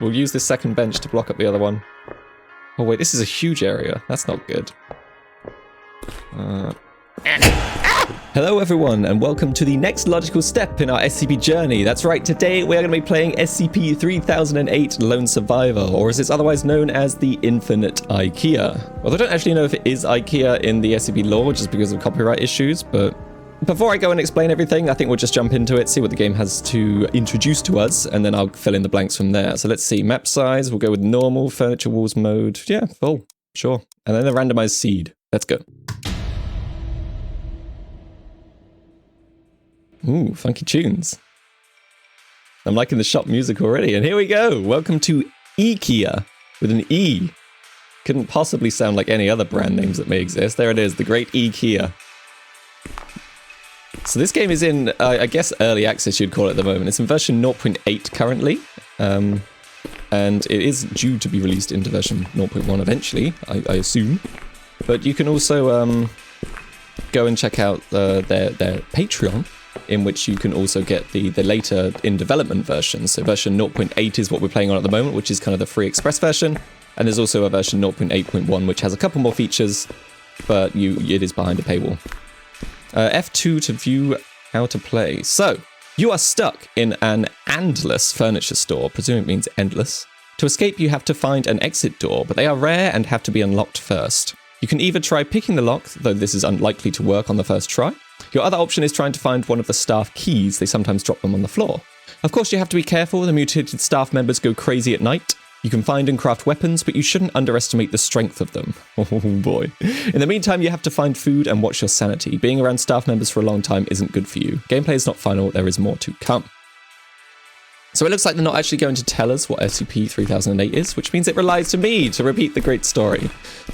We'll use this second bench to block up the other one. Oh wait, this is a huge area. That's not good. Hello everyone, and welcome to the next logical step in our SCP journey. That's right, today we are going to be playing SCP-3008 Lone Survivor, or as it's otherwise known as the Infinite Ekea. Well, I don't actually know if it is Ekea in the SCP lore, just because of copyright issues, but before I go and explain everything, I think we'll just jump into it, see what the game has to introduce to us, and then I'll fill in the blanks from there. So let's see, map size, we'll go with normal, furniture walls mode, yeah, full, sure. And then the randomized seed, let's go. Ooh, funky tunes. I'm liking the shop music already, and here we go! Welcome to Ekea, with an E. Couldn't possibly sound like any other brand names that may exist. There it is, the great Ekea. So this game is in, I guess, early access you'd call it at the moment. It's in version 0.8 currently, and it is due to be released into version 0.1 eventually, I assume. But you can also go and check out their Patreon, in which you can also get the later in development versions. So version 0.8 is what we're playing on at the moment, which is kind of the free express version. And there's also a version 0.8.1, which has a couple more features, but it is behind a paywall. F2 to view how to play. So, you are stuck in an endless furniture store, presumably it means endless. To escape, you have to find an exit door, but they are rare and have to be unlocked first. You can either try picking the lock, though this is unlikely to work on the first try. Your other option is trying to find one of the staff keys. They sometimes drop them on the floor. Of course, you have to be careful. The mutated staff members go crazy at night. You can find and craft weapons, but you shouldn't underestimate the strength of them. Oh boy. In the meantime, you have to find food and watch your sanity. Being around staff members for a long time isn't good for you. Gameplay is not final, there is more to come. So it looks like they're not actually going to tell us what SCP-3008 is, which means it relies to me to repeat the great story.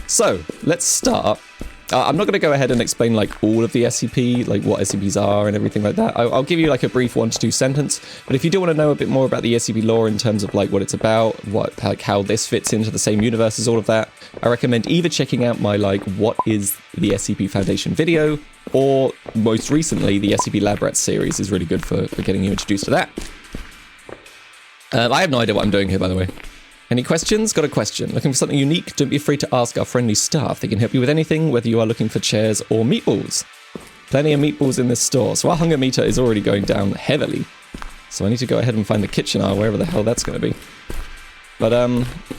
So, let's start. I'm not going to go ahead and explain like all of the SCP, like what SCPs are and everything like that. I'll give you like a brief 1 to 2 sentence, but if you do want to know a bit more about the SCP lore in terms of like what it's about, like how this fits into the same universe as all of that, I recommend either checking out my like what is the SCP Foundation video, or most recently the SCP Lab Rats series is really good for getting you introduced to that. I have no idea what I'm doing here, by the way. Any questions? Got a question. Looking for something unique? Don't be afraid to ask our friendly staff. They can help you with anything, whether you are looking for chairs or meatballs. Plenty of meatballs in this store, so our hunger meter is already going down heavily. So I need to go ahead and find the kitchen aisle, wherever the hell that's going to be. But,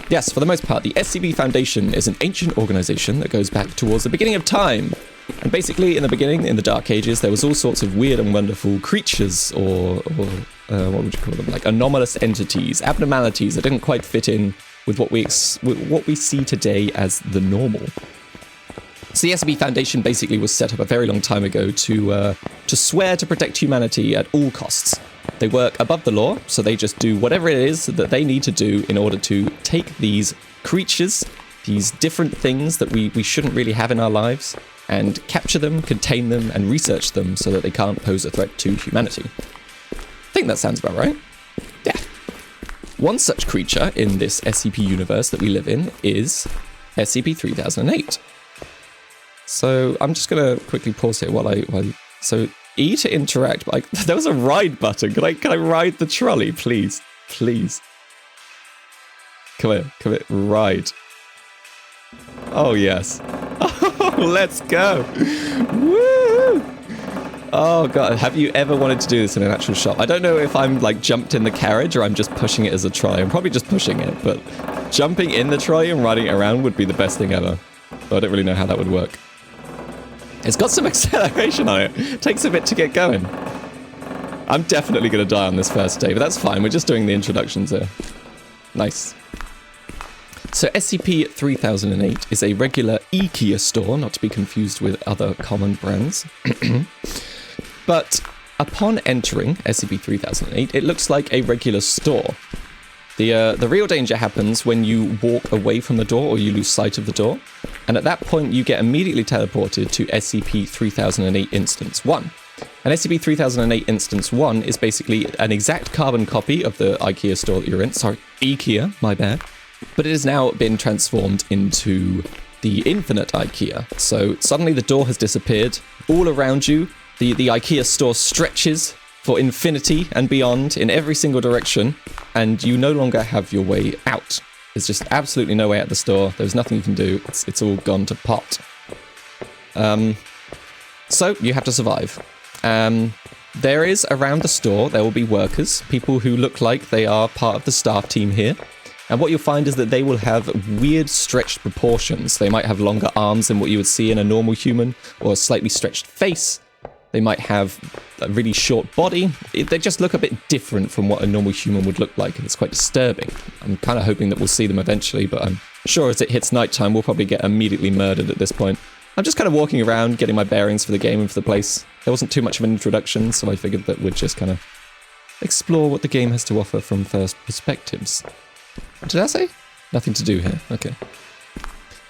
yes, for the most part, the SCP Foundation is an ancient organization that goes back towards the beginning of time. And basically, in the beginning, in the Dark Ages, there was all sorts of weird and wonderful creatures, or what would you call them? Like anomalous entities, abnormalities that didn't quite fit in with what we see today as the normal. So the SCP Foundation basically was set up a very long time ago to swear to protect humanity at all costs. They work above the law, so they just do whatever it is that they need to do in order to take these creatures, these different things that we shouldn't really have in our lives, and capture them, contain them, and research them so that they can't pose a threat to humanity. I think that sounds about right. Yeah. One such creature in this SCP universe that we live in is SCP-3008. So I'm just going to quickly pause here so E to interact, but there was a ride button. Can I ride the trolley, please? Please. Come here, ride. Oh, yes. Oh, let's go. Woo! Oh, God. Have you ever wanted to do this in an actual shop? I don't know if I'm, like, jumped in the carriage or I'm just pushing it as a trolley. I'm probably just pushing it, but jumping in the trolley and riding it around would be the best thing ever. But I don't really know how that would work. It's got some acceleration on it. It takes a bit to get going. I'm definitely going to die on this first day, but that's fine. We're just doing the introductions here. Nice. So SCP-3008 is a regular Ekea store, not to be confused with other common brands. But upon entering SCP-3008, it looks like a regular store. The real danger happens when you walk away from the door or you lose sight of the door. And at that point, you get immediately teleported to SCP-3008 Instance 1. And SCP-3008 Instance 1 is basically an exact carbon copy of the Ekea store that you're in. Sorry, Ekea, my bad. But it has now been transformed into the Infinite Ekea. So suddenly the door has disappeared. All around you, the Ekea store stretches for infinity and beyond in every single direction, and you no longer have your way out. There's just absolutely no way out the store. There's nothing you can do. It's all gone to pot. So you have to survive. There is, around the store, there will be workers, people who look like they are part of the staff team here. And what you'll find is that they will have weird stretched proportions. They might have longer arms than what you would see in a normal human, or a slightly stretched face. They might have a really short body. They just look a bit different from what a normal human would look like, and it's quite disturbing. I'm kind of hoping that we'll see them eventually, but I'm sure as it hits nighttime, we'll probably get immediately murdered at this point. I'm just kind of walking around, getting my bearings for the game and for the place. There wasn't too much of an introduction, so I figured that we'd just kind of explore what the game has to offer from first perspectives. What did I say? Nothing to do here. Okay.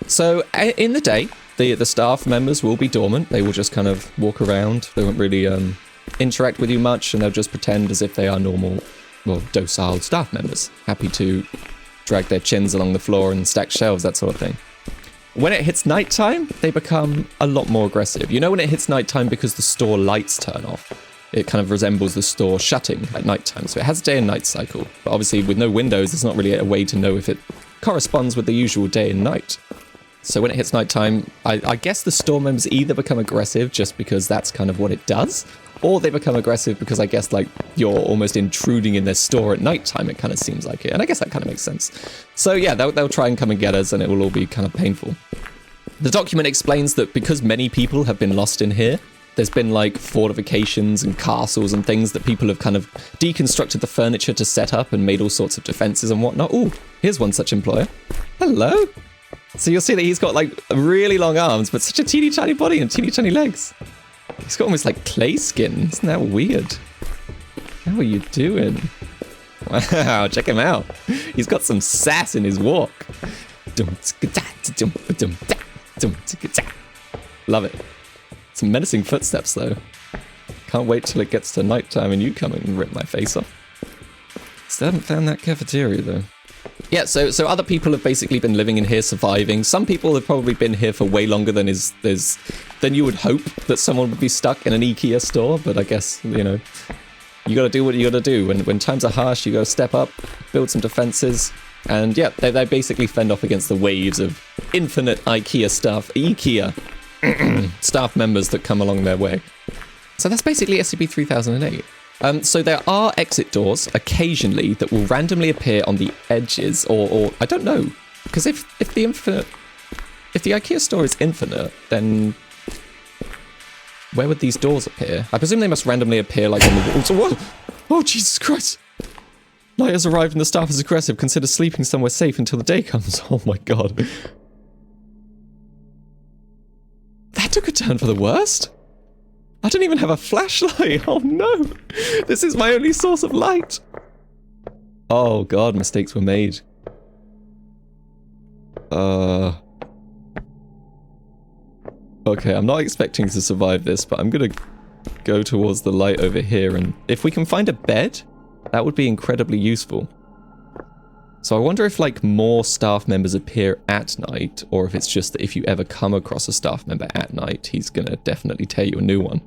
So, in the day, the staff members will be dormant. They will just kind of walk around. They won't really interact with you much, and they'll just pretend as if they are normal, well, docile staff members. Happy to drag their chins along the floor and stack shelves, that sort of thing. When it hits nighttime, they become a lot more aggressive. You know when it hits nighttime because the store lights turn off. It kind of resembles the store shutting at nighttime. So it has a day and night cycle. But obviously with no windows, there's not really a way to know if it corresponds with the usual day and night. So when it hits nighttime, I guess the store members either become aggressive just because that's kind of what it does, or they become aggressive because I guess like you're almost intruding in their store at nighttime. It kind of seems like it. And I guess that kind of makes sense. So yeah, they'll try and come and get us, and it will all be kind of painful. The document explains that because many people have been lost in here, there's been like fortifications and castles and things that people have kind of deconstructed the furniture to set up and made all sorts of defenses and whatnot. Ooh, here's one such employer. Hello. So you'll see that he's got like really long arms, but such a teeny tiny body and teeny tiny legs. He's got almost like clay skin. Isn't that weird? How are you doing? Wow, check him out. He's got some sass in his walk. Love it. Some menacing footsteps though. Can't wait till it gets to nighttime and you come and rip my face off. Still haven't found that cafeteria though. Yeah, so other people have basically been living in here, surviving. Some people have probably been here for way longer than than you would hope that someone would be stuck in an Ekea store. But I guess, you know, you gotta do what you gotta do. When times are harsh, you gotta step up, build some defenses. And yeah, they basically fend off against the waves of Infinite Ekea staff members that come along their way. So that's basically SCP-3008. So there are exit doors occasionally that will randomly appear on the edges, or I don't know, because if the Ekea store is infinite, then where would these doors appear? I presume they must randomly appear like on the walls. What? Oh Jesus Christ! Night has arrived and the staff is aggressive. Consider sleeping somewhere safe until the day comes. Oh my god. That took a turn for the worst. I don't even have a flashlight. Oh no. This is my only source of light. Oh god, mistakes were made. Okay, I'm not expecting to survive this, but I'm gonna go towards the light over here, and if we can find a bed, that would be incredibly useful. So I wonder if like more staff members appear at night, or if it's just that if you ever come across a staff member at night, he's gonna definitely tear you a new one.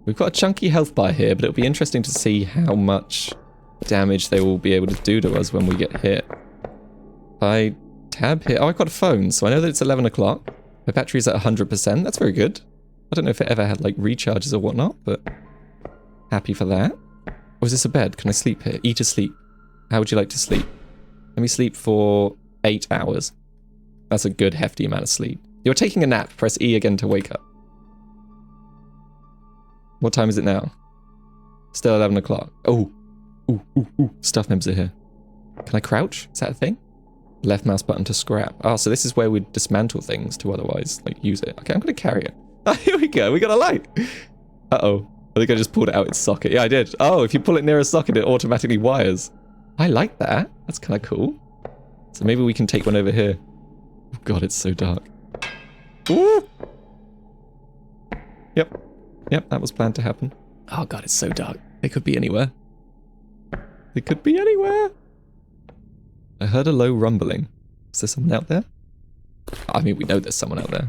We've got a chunky health bar here, but it'll be interesting to see how much damage they will be able to do to us when we get hit. I tab here. Oh, I've got a phone, so I know that it's 11 o'clock. My battery's at 100%. That's very good. I don't know if it ever had like recharges or whatnot, but happy for that. Or is this a bed? Can I sleep here? Eat or sleep? How would you like to sleep? Let me sleep for 8 hours. That's a good hefty amount of sleep. You're taking a nap. Press E again to wake up. What time is it now? Still 11 o'clock. Oh. Ooh. Staff members are here. Can I crouch? Is that a thing? Left mouse button to scrap. Oh, so this is where we dismantle things to otherwise, like, use it. Okay, I'm gonna carry it. Oh, here we go. We got a light. Uh-oh. I think I just pulled it out its socket. Yeah, I did. Oh, if you pull it near a socket, it automatically wires. I like that. That's kind of cool. So maybe we can take one over here. Oh god, it's so dark. Ooh! Yep, that was planned to happen. Oh god, it's so dark. They could be anywhere. They could be anywhere. I heard a low rumbling. Is there someone out there? I mean, we know there's someone out there.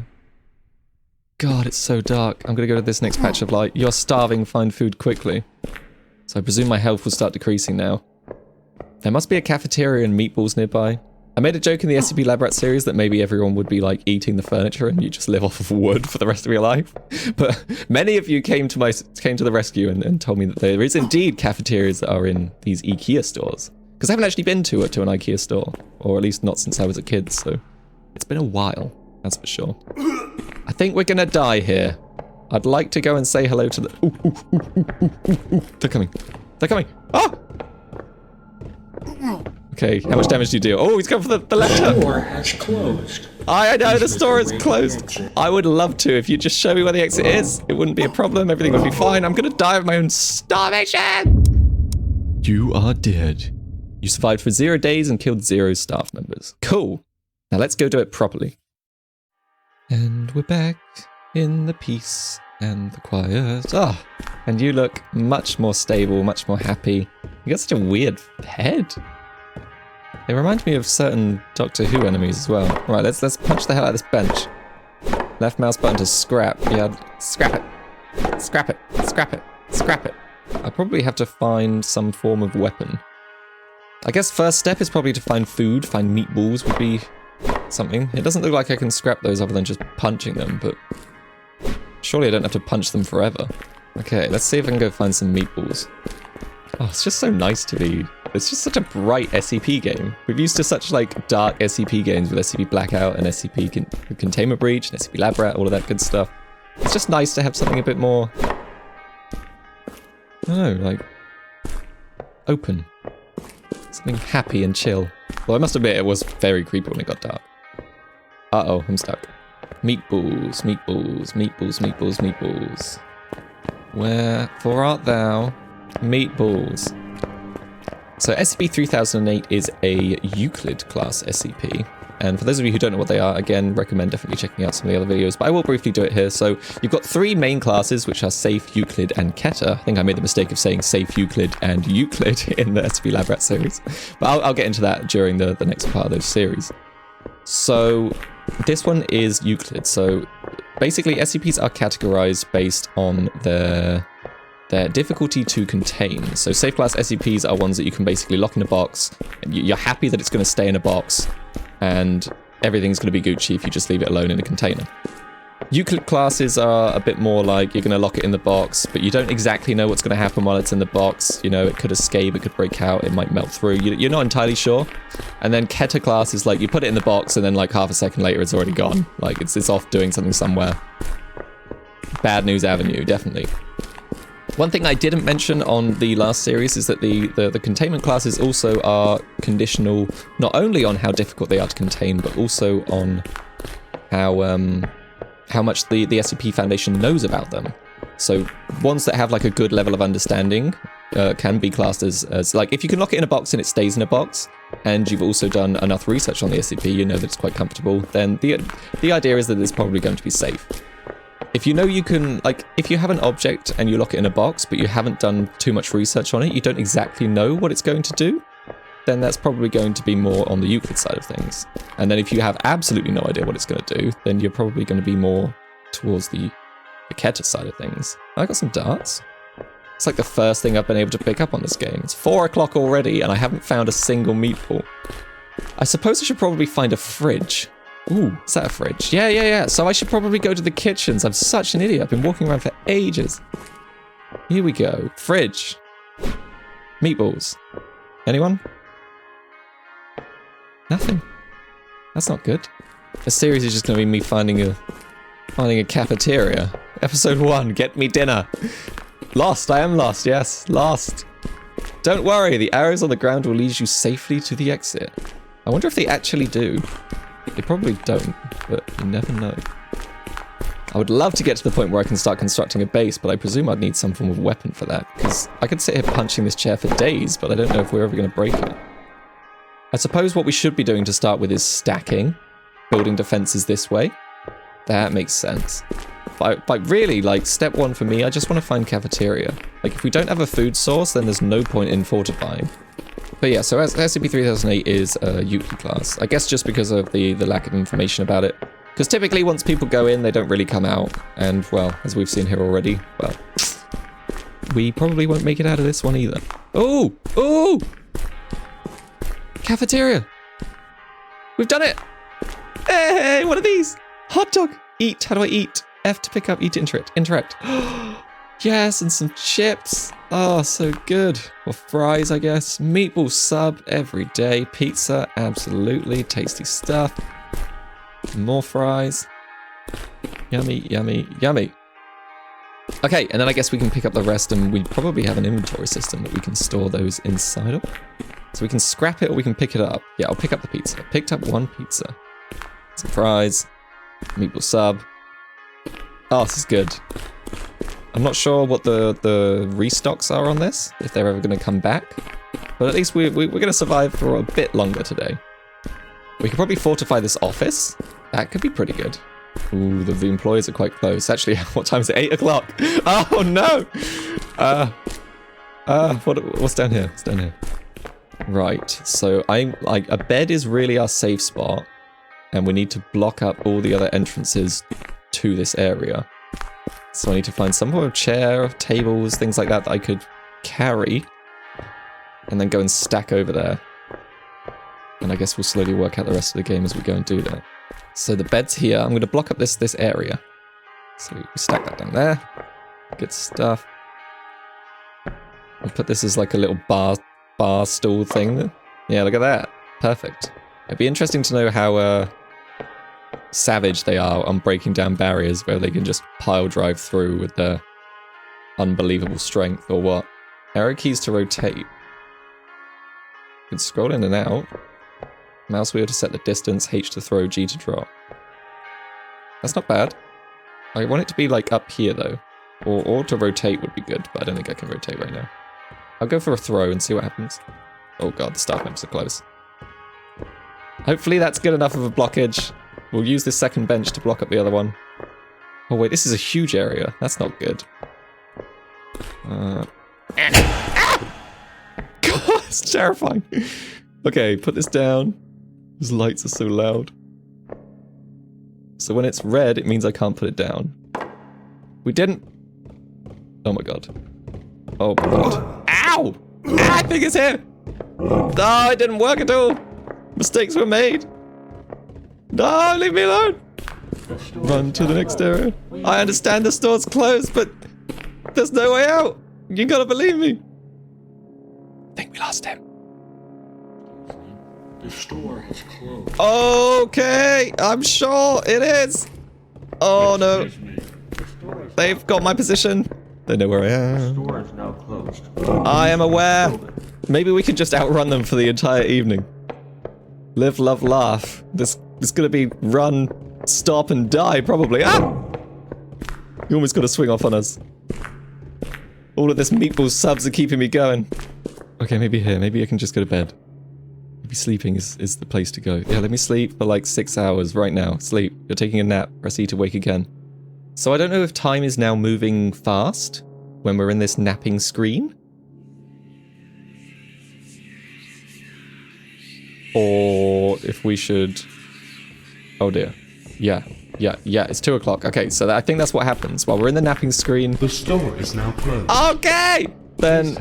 God, it's so dark. I'm gonna go to this next patch of light. You're starving, find food quickly. So I presume my health will start decreasing now. There must be a cafeteria and meatballs nearby. I made a joke in the SCP Lab Rat series that maybe everyone would be like eating the furniture and you just live off of wood for the rest of your life. But many of you came to the rescue and told me that there is indeed cafeterias that are in these Ekea stores. Because I haven't actually been to an Ikea store, or at least not since I was a kid, so it's been a while, that's for sure. I think we're gonna die here. I'd like to go and say hello to the... They're coming. They're coming. Ah! Okay, how much damage do you do? Oh, he's going for the left hand. The door has closed. I know, the store is closed. I would love to. If you just show me where the exit is, it wouldn't be a problem. Everything would be fine. I'm gonna die of my own starvation. You are dead. You survived for 0 days and killed 0 staff members. Cool. Now let's go do it properly. And we're back in the peace and the quiet. Ah, and you look much more stable, much more happy. You got such a weird head. It reminds me of certain Doctor Who enemies as well. Right, let's punch the hell out of this bench. Left mouse button to scrap. Yeah, scrap it. Scrap it. Scrap it. Scrap it. I probably have to find some form of weapon. I guess first step is probably to find food. Find meatballs would be something. It doesn't look like I can scrap those other than just punching them, but surely I don't have to punch them forever. Okay, let's see if I can go find some meatballs. Oh, it's just so nice to be... It's just such a bright SCP game. We're used to such like dark SCP games with SCP Blackout and SCP Containment Breach and SCP Lab Rat, all of that good stuff. It's just nice to have something a bit more... I don't know, like... open. Something happy and chill. Well, I must admit, it was very creepy when it got dark. Uh-oh, I'm stuck. Meatballs, meatballs, meatballs, meatballs, meatballs. Wherefore art thou? Meatballs. So SCP-3008 is a Euclid class SCP. And for those of you who don't know what they are, again, recommend definitely checking out some of the other videos, but I will briefly do it here. So you've got 3 main classes, which are Safe, Euclid, and Keta. I think I made the mistake of saying Safe, Euclid, and Euclid in the SCP Lab Rat series. But I'll get into that during the next part of those series. So this one is Euclid. So basically SCPs are categorized based on their difficulty to contain. So safe class SCPs are ones that you can basically lock in a box, and you're happy that it's going to stay in a box, and everything's going to be Gucci if you just leave it alone in a container. Euclid classes are a bit more like you're going to lock it in the box, but you don't exactly know what's going to happen while it's in the box. You know, it could escape, it could break out, it might melt through. You're not entirely sure. And then Keta class is like you put it in the box, and then like half a second later it's already gone. Like it's off doing something somewhere. Bad News Avenue, definitely. One thing I didn't mention on the last series is that the containment classes also are conditional not only on how difficult they are to contain, but also on how much the SCP Foundation knows about them. So ones that have like a good level of understanding can be classed as like, if you can lock it in a box and it stays in a box, and you've also done enough research on the SCP, you know that it's quite comfortable, then the idea is that it's probably going to be safe. If you know you can, like, if you have an object and you lock it in a box, but you haven't done too much research on it, you don't exactly know what it's going to do, then that's probably going to be more on the Euclid side of things. And then if you have absolutely no idea what it's going to do, then you're probably going to be more towards the Keta side of things. I got some darts. It's like the first thing I've been able to pick up on this game. It's 4 o'clock already, and I haven't found a single meatball. I suppose I should probably find a fridge. Ooh, is that a fridge? Yeah. So I should probably go to the kitchens. I'm such an idiot. I've been walking around for ages. Here we go. Fridge. Meatballs. Anyone? Nothing. That's not good. The series is just going to be me finding a cafeteria. Episode 1, get me dinner. Lost. I am lost. Yes, lost. Don't worry. The arrows on the ground will lead you safely to the exit. I wonder if they actually do. They probably don't, but you never know. I would love to get to the point where I can start constructing a base, but I presume I'd need some form of weapon for that, because I could sit here punching this chair for days, but I don't know if we're ever going to break it. I suppose what we should be doing to start with is stacking, building defenses this way. That makes sense. But really, like, step 1 for me, I just want to find cafeteria. Like, if we don't have a food source, then there's no point in fortifying. But yeah, so SCP-3008 is a Euclid class. I guess just because of the lack of information about it. Because typically once people go in, they don't really come out. And, well, as we've seen here already, well, we probably won't make it out of this one either. Oh! Oh! Cafeteria! We've done it! Hey, what are these? Hot dog! Eat. How do I eat? F to pick up, E to interact. Yes, and some chips. Oh, so good. Or fries, I guess. Meatball sub every day. Pizza, absolutely. Tasty stuff. More fries. Yummy, yummy, yummy. Okay, and then I guess we can pick up the rest, and we probably have an inventory system that we can store those inside of. So we can scrap it or we can pick it up. Yeah, I'll pick up the pizza. I picked up one pizza. Some fries. Meatball sub. Oh, this is good. I'm not sure what the restocks are on this, if they're ever going to come back. But at least we're going to survive for a bit longer today. We could probably fortify this office. That could be pretty good. Ooh, the employees are quite close. Actually, what time is it? 8 o'clock. Oh, no! What's down here? What's down here? Right, so a bed is really our safe spot. And we need to block up all the other entrances to this area. So I need to find some sort of chair, tables, things like that I could carry. And then go and stack over there. And I guess we'll slowly work out the rest of the game as we go and do that. So the bed's here. I'm going to block up this area. So we stack that down there. Good stuff. I'll put this as like a little bar stool thing. Yeah, look at that. Perfect. It'd be interesting to know how savage they are on breaking down barriers where they can just pile drive through with their unbelievable strength, or what. Arrow keys to rotate. You can scroll in and out. Mouse wheel to set the distance, H to throw, G to drop. That's not bad. I want it to be like up here though. Or to rotate would be good, but I don't think I can rotate right now. I'll go for a throw and see what happens. Oh god, the staff members are close. Hopefully that's good enough of a blockage. We'll use this second bench to block up the other one. Oh wait, this is a huge area. That's not good. God, it's terrifying. Okay, put this down. These lights are so loud. So when it's red, it means I can't put it down. We didn't... Oh my god. Oh my god. Ow! Ah, I think it's here! No, it didn't work at all! Mistakes were made! No, leave me alone! Run to the next area. I understand the store's closed, but there's no way out! You gotta believe me! I think we lost him. The store has closed. Okay, I'm sure it is. Oh no. They've got my position. They know where I am. The store is now closed. I am aware. Maybe we could just outrun them for the entire evening. Live, love, laugh. This is gonna be run, stop, and die, probably. Ah! You almost got to swing off on us. All of this meatball subs are keeping me going. Okay, maybe here. Maybe I can just go to bed. Maybe sleeping is the place to go. Yeah, let me sleep for like 6 hours right now. Sleep. You're taking a nap. Press E to wake again. So I don't know if time is now moving fast when we're in this napping screen. Or if we should... Oh dear. Yeah, it's 2 o'clock. Okay, so I think that's what happens. While we're in the napping screen... The store is now closed. Okay! Then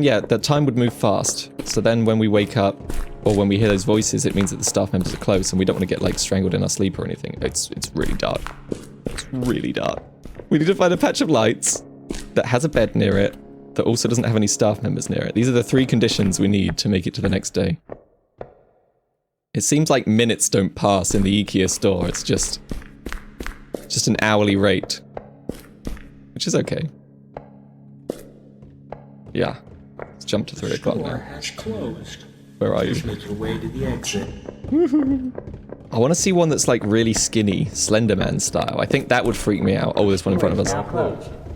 yeah, the time would move fast. So then when we wake up, or when we hear those voices, it means that the staff members are close and we don't want to get like strangled in our sleep or anything. It's really dark. It's really dark. We need to find a patch of lights that has a bed near it, that also doesn't have any staff members near it. These are the 3 conditions we need to make it to the next day. It seems like minutes don't pass in the Ekea store. It's just an hourly rate, which is okay. Yeah. Let's jump to 3 o'clock now. The store has closed. Where are you? Please make your way to the exit. I want to see one that's like really skinny, Slenderman style. I think that would freak me out. Oh, there's one in front of us.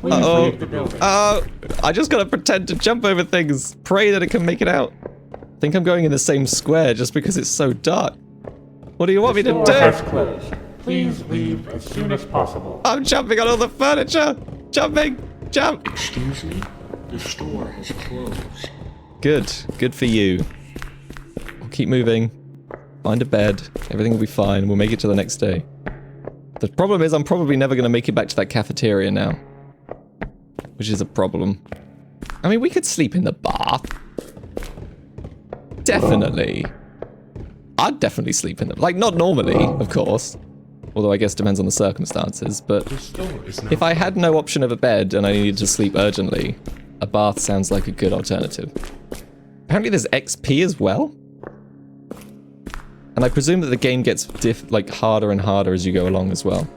Uh-oh. I just gotta pretend to jump over things. Pray that it can make it out. I think I'm going in the same square just because it's so dark. What do you want me to do? Please leave as soon as possible. I'm jumping on all the furniture. Jumping. Jump. Excuse me? The store has closed. Good. Good for you. We'll keep moving. Find a bed. Everything will be fine. We'll make it to the next day. The problem is I'm probably never going to make it back to that cafeteria now. which is a problem. I mean, we could sleep in the bath. Definitely. I'd definitely sleep in them. Like, not normally, of course. Although I guess depends on the circumstances, but if I had no option of a bed and I needed to sleep urgently, a bath sounds like a good alternative. Apparently there's XP as well. And I presume that the game gets harder and harder as you go along as well.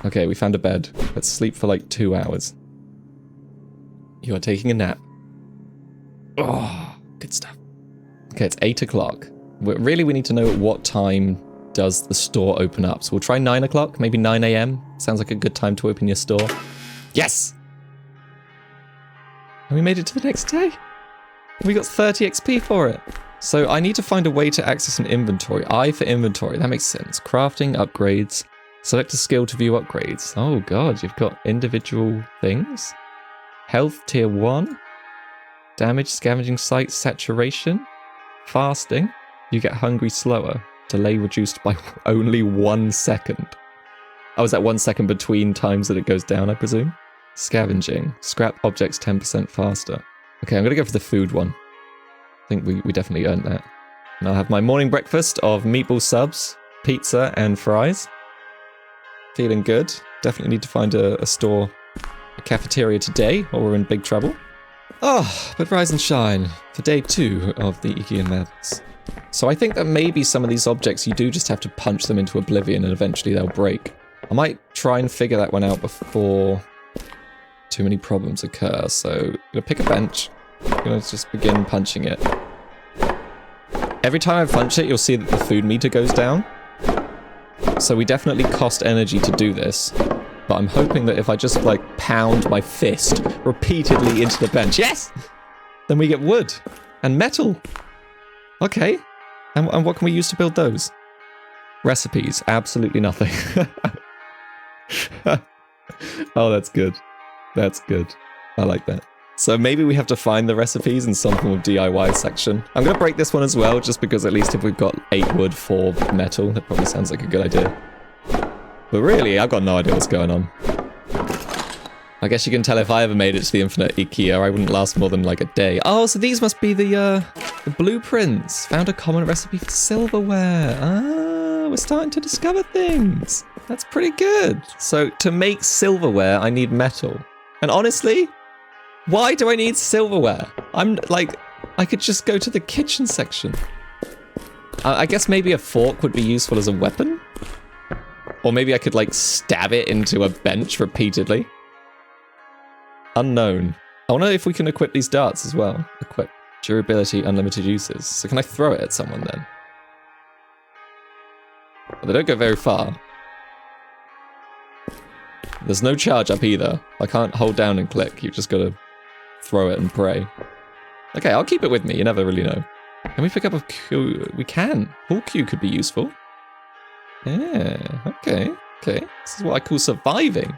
Okay, we found a bed. Let's sleep for like 2 hours. You are taking a nap. Oh, good stuff. Okay, it's 8 o'clock. Really, we need to know at what time does the store open up. So we'll try 9 o'clock, maybe 9 a.m. Sounds like a good time to open your store. Yes! And we made it to the next day. We got 30 XP for it. So I need to find a way to access an inventory. I for inventory, that makes sense. Crafting, upgrades. Select a skill to view upgrades. Oh god, you've got individual things. Health tier 1. Damage, scavenging site, saturation. Fasting. You get hungry slower. Delay reduced by only 1 second. Oh, is that 1 second between times that it goes down, I presume? Scavenging. Scrap objects 10% faster. Okay, I'm gonna go for the food one. I think we definitely earned that. And I'll have my morning breakfast of meatball subs, pizza, and fries. Feeling good. Definitely need to find a store, a cafeteria today, or we're in big trouble. Oh, but rise and shine for day 2 of the Ekean Madness. So I think that maybe some of these objects you do just have to punch them into oblivion and eventually they'll break. I might try and figure that one out before too many problems occur. So I'm gonna pick a bench. I'm gonna just begin punching it. Every time I punch it, you'll see that the food meter goes down. So we definitely cost energy to do this. But I'm hoping that if I just like pound my fist repeatedly into the bench, yes! Then we get wood and metal. Okay. And what can we use to build those? Recipes. Absolutely nothing. Oh, that's good. That's good. I like that. So maybe we have to find the recipes in some form of DIY section. I'm going to break this one as well, just because at least if we've got 8 wood for metal, that probably sounds like a good idea. But really, I've got no idea what's going on. I guess you can tell if I ever made it to the Infinite Ekea, I wouldn't last more than like a day. Oh, so these must be the blueprints. Found a common recipe for silverware. Ah, we're starting to discover things. That's pretty good. So to make silverware, I need metal. And honestly, why do I need silverware? I'm like, I could just go to the kitchen section. I guess maybe a fork would be useful as a weapon. Or maybe I could like stab it into a bench repeatedly. Unknown. I wonder if we can equip these darts as well. Equip. Durability, unlimited uses. So can I throw it at someone then? Well, they don't go very far. There's no charge up either. I can't hold down and click. You've just got to throw it and pray. Okay, I'll keep it with me. You never really know. Can we pick up a Q? We can. Pool Q could be useful. Yeah, okay. Okay. This is what I call surviving.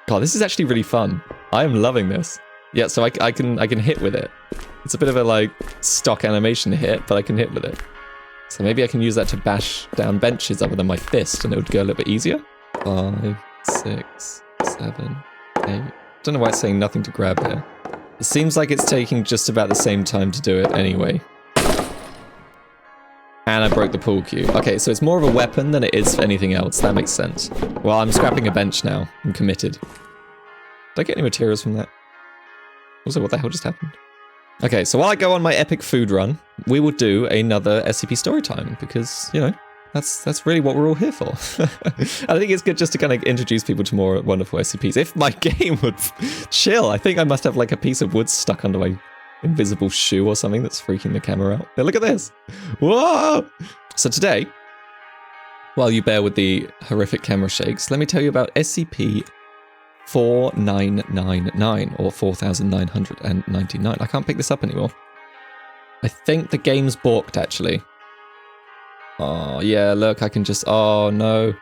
God, this is actually really fun. I am loving this. Yeah, so I can hit with it. It's a bit of a like stock animation hit, but I can hit with it. So maybe I can use that to bash down benches other than my fist and it would go a little bit easier. 5, 6, 7, 8. Don't know why it's saying nothing to grab here. It seems like it's taking just about the same time to do it anyway. And I broke the pool cue. Okay, so it's more of a weapon than it is for anything else. That makes sense. Well, I'm scrapping a bench now. I'm committed. Did I get any materials from that? Also, what the hell just happened? Okay, so while I go on my epic food run, we will do another SCP story time because, you know, that's really what we're all here for. I think it's good just to kind of introduce people to more wonderful SCPs. If my game would chill, I think I must have like a piece of wood stuck under my invisible shoe or something that's freaking the camera out. Now look at this. Whoa! So today, while you bear with the horrific camera shakes, let me tell you about SCP-4999 or 4999. I can't pick this up anymore. I think the game's balked actually. Oh yeah, look, I can just, oh no.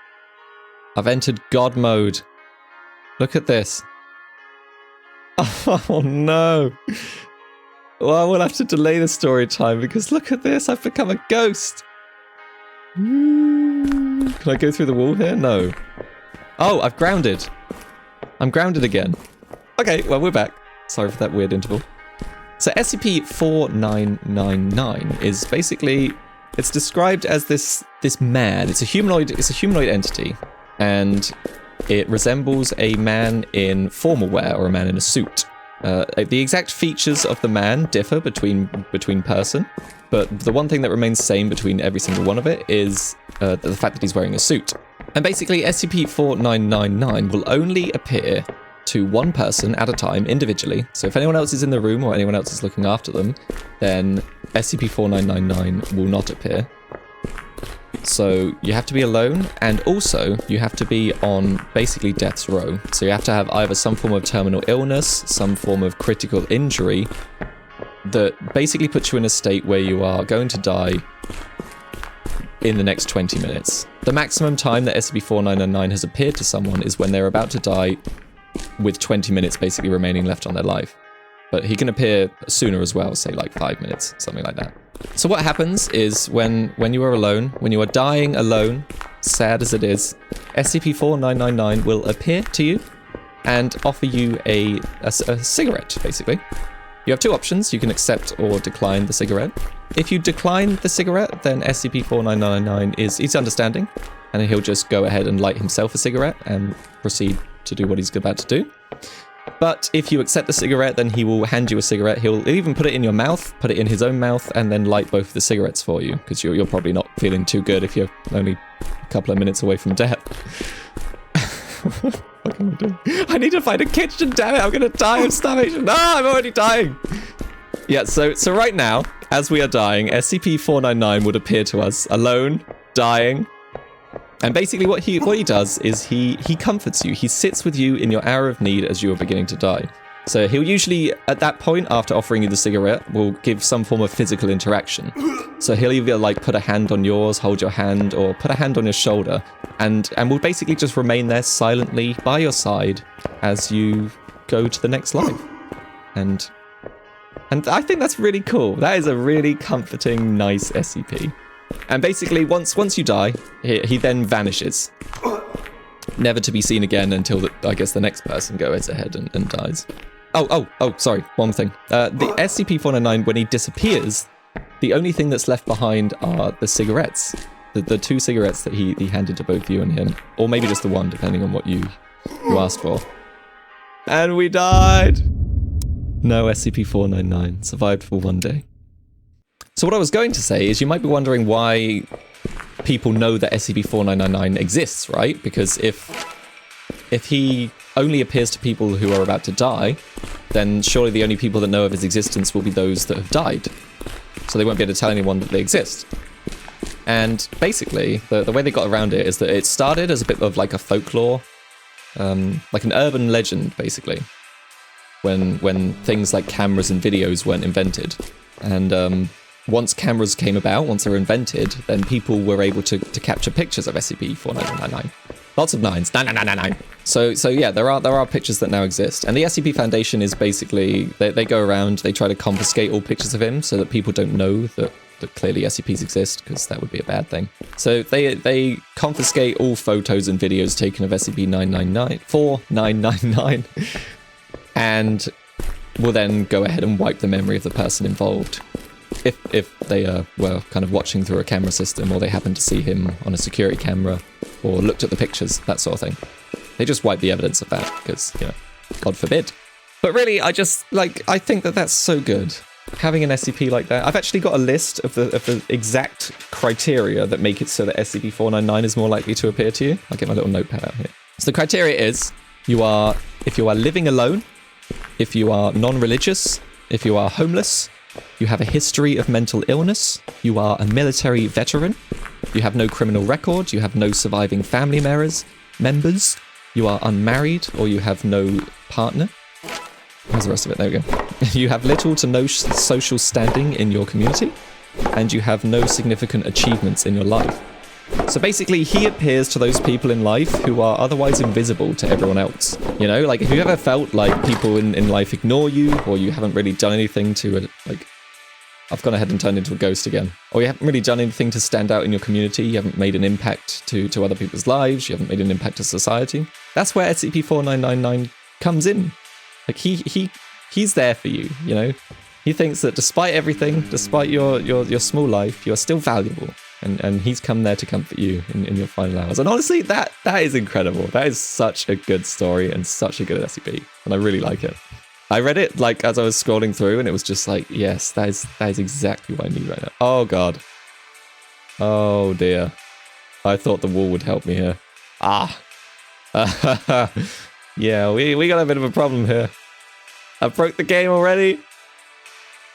I've entered God mode. Look at this. Oh no. Well, I will have to delay the story time because look at this, I've become a ghost. Can I go through the wall here? No. Oh, I've grounded. I'm grounded again. Okay, well, we're back. Sorry for that weird interval. So SCP-4999 is basically, it's described as this man. It's a humanoid entity, and it resembles a man in formal wear or a man in a suit. The exact features of the man differ between person, but the one thing that remains same between every single one of it is the fact that he's wearing a suit. And basically, SCP-4999 will only appear to one person at a time individually. So if anyone else is in the room or anyone else is looking after them, then SCP-4999 will not appear. So you have to be alone, and also you have to be on basically death's row. So you have to have either some form of terminal illness, some form of critical injury that basically puts you in a state where you are going to die in the next 20 minutes. The maximum time that SCP-4999 has appeared to someone is when they're about to die with 20 minutes basically remaining left on their life. But he can appear sooner as well, say like 5 minutes, something like that. So what happens is when you are alone, when you are dying alone, sad as it is, SCP-4999 will appear to you and offer you a cigarette, basically. You have two options. You can accept or decline the cigarette. If you decline the cigarette, then SCP-4999 is understanding, and he'll just go ahead and light himself a cigarette and proceed to do what he's about to do. But if you accept the cigarette, then he will hand you a cigarette. He'll even put it in your mouth, put it in his own mouth, and then light both of the cigarettes for you, because you're probably not feeling too good if you're only a couple of minutes away from death. What can I do? I need to find a kitchen, damn it! I'm gonna die of starvation. No, I'm already dying. Yeah, so right now, as we are dying, SCP-499 would appear to us alone, dying. And basically what he does is he comforts you. He sits with you in your hour of need as you are beginning to die. So he'll usually, at that point, after offering you the cigarette, will give some form of physical interaction. So he'll either like put a hand on yours, hold your hand, or put a hand on your shoulder, and will basically just remain there silently by your side as you go to the next life. And I think that's really cool. That is a really comforting, nice SCP. And basically, once you die, he then vanishes. Never to be seen again until, I guess, the next person goes ahead and dies. Oh, sorry, one thing. The SCP-499, when he disappears, the only thing that's left behind are the cigarettes. The two cigarettes that he handed to both you and him. Or maybe just the one, depending on what you asked for. And we died! No, SCP-499 survived for one day. So what I was going to say is you might be wondering why people know that SCP-4999 exists, right? Because if he only appears to people who are about to die, then surely the only people that know of his existence will be those that have died. So they won't be able to tell anyone that they exist. And basically, the way they got around it is that it started as a bit of like a folklore, like an urban legend, basically, when things like cameras and videos weren't invented. And once cameras came about, once they were invented, then people were able to capture pictures of SCP-4999. Lots of nines. 99999. So yeah, there are pictures that now exist. And the SCP Foundation is basically, they go around, they try to confiscate all pictures of him so that people don't know that clearly SCPs exist, because that would be a bad thing. So they confiscate all photos and videos taken of SCP-4999, and will then go ahead and wipe the memory of the person involved. If they were kind of watching through a camera system, or they happened to see him on a security camera, or looked at the pictures, that sort of thing. They just wipe the evidence of that, because, you know, God forbid. But really, I think that that's so good. Having an SCP like that. I've actually got a list of the exact criteria that make it so that SCP-499 is more likely to appear to you. I'll get my little notepad out here. So the criteria is, if you are living alone, if you are non-religious, if you are homeless, you have a history of mental illness, you are a military veteran, you have no criminal record, you have no surviving family members, you are unmarried, or you have no partner. How's the rest of it? There we go. You have little to no social standing in your community, and you have no significant achievements in your life. So basically, he appears to those people in life who are otherwise invisible to everyone else. You know, like, if you ever felt like people in life ignore you, or you haven't really done anything to, like, I've gone ahead and turned into a ghost again. Or you haven't really done anything to stand out in your community, you haven't made an impact to other people's lives, you haven't made an impact to society. That's where SCP-4999 comes in. Like he's there for you, you know? He thinks that despite everything, despite your small life, you are still valuable. And he's come there to comfort you in your final hours. And honestly, that is incredible. That is such a good story and such a good SCP. And I really like it. I read it like as I was scrolling through and it was just like, yes, that is exactly what I need right now. Oh God. Oh dear. I thought the wall would help me here. Ah. Yeah, we got a bit of a problem here. I broke the game already.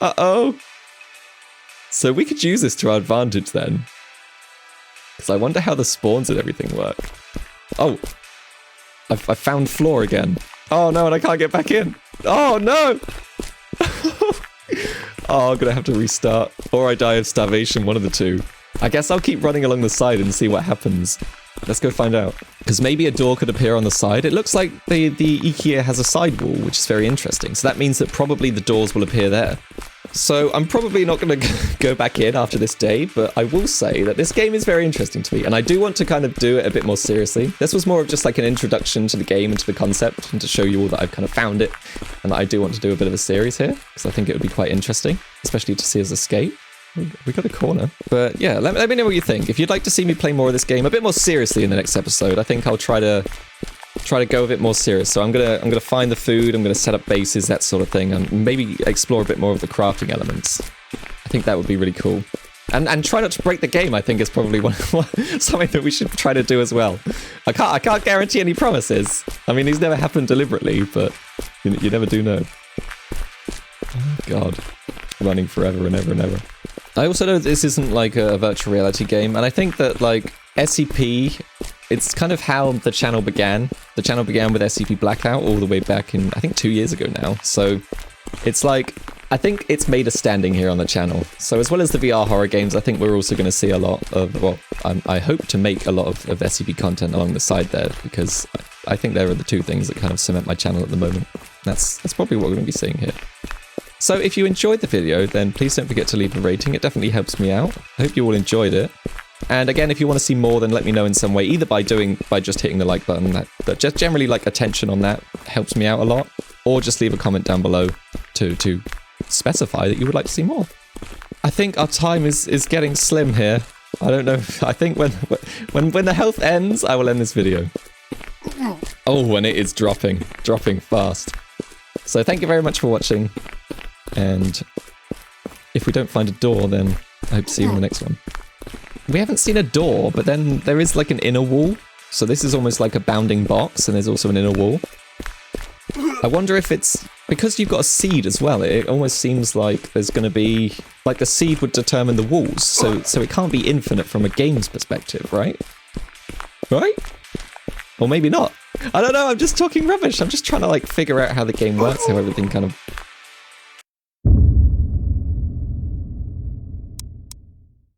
Uh-oh. So we could use this to our advantage then. Because I wonder how the spawns and everything work. Oh. I found floor again. Oh no, and I can't get back in. Oh no! Oh, I'm gonna have to restart. Or I die of starvation, one of the two. I guess I'll keep running along the side and see what happens. Let's go find out. Because maybe a door could appear on the side. It looks like the Ekea has a side wall, which is very interesting. So that means that probably the doors will appear there. So I'm probably not going to go back in after this day, but I will say that this game is very interesting to me, and I do want to kind of do it a bit more seriously. This was more of just like an introduction to the game and to the concept, and to show you all that I've kind of found it, and that I do want to do a bit of a series here, because I think it would be quite interesting, especially to see us escape. We got a corner. But yeah, let me know what you think. If you'd like to see me play more of this game a bit more seriously in the next episode, I think I'll try to go a bit more serious. So I'm gonna find the food, I'm gonna set up bases, that sort of thing, and maybe explore a bit more of the crafting elements. I think that would be really cool. And try not to break the game, I think, is probably something that we should try to do as well. I can't guarantee any promises. I mean, these never happen deliberately, but you never do know. Oh God. Running forever and ever and ever. I also know this isn't like a virtual reality game, and I think that like SCP, it's kind of how the channel began. The channel began with SCP Blackout all the way back in, I think, 2 years ago now. So it's like, I think it's made a standing here on the channel. So as well as the VR horror games, I think we're also going to see a lot of, well, I hope to make a lot of SCP content along the side there, because I think there are the two things that kind of cement my channel at the moment. That's probably what we're going to be seeing here. So if you enjoyed the video, then please don't forget to leave a rating. It definitely helps me out. I hope you all enjoyed it. And again, if you want to see more, then let me know in some way, either by just hitting the like button. That just generally like attention on that helps me out a lot, or just leave a comment down below to specify that you would like to see more. I think our time is getting slim here. I don't know. I think when the health ends, I will end this video. Oh, and it is dropping fast. So thank you very much for watching. And if we don't find a door, then I hope to see you in the next one. We haven't seen a door, but then there is like an inner wall. So this is almost like a bounding box, and there's also an inner wall. I wonder if it's because you've got a seed as well. It almost seems like there's going to be like the seed would determine the walls. So it can't be infinite from a game's perspective, right? Right? Or maybe not. I don't know. I'm just talking rubbish. I'm just trying to like figure out how the game works, how everything kind of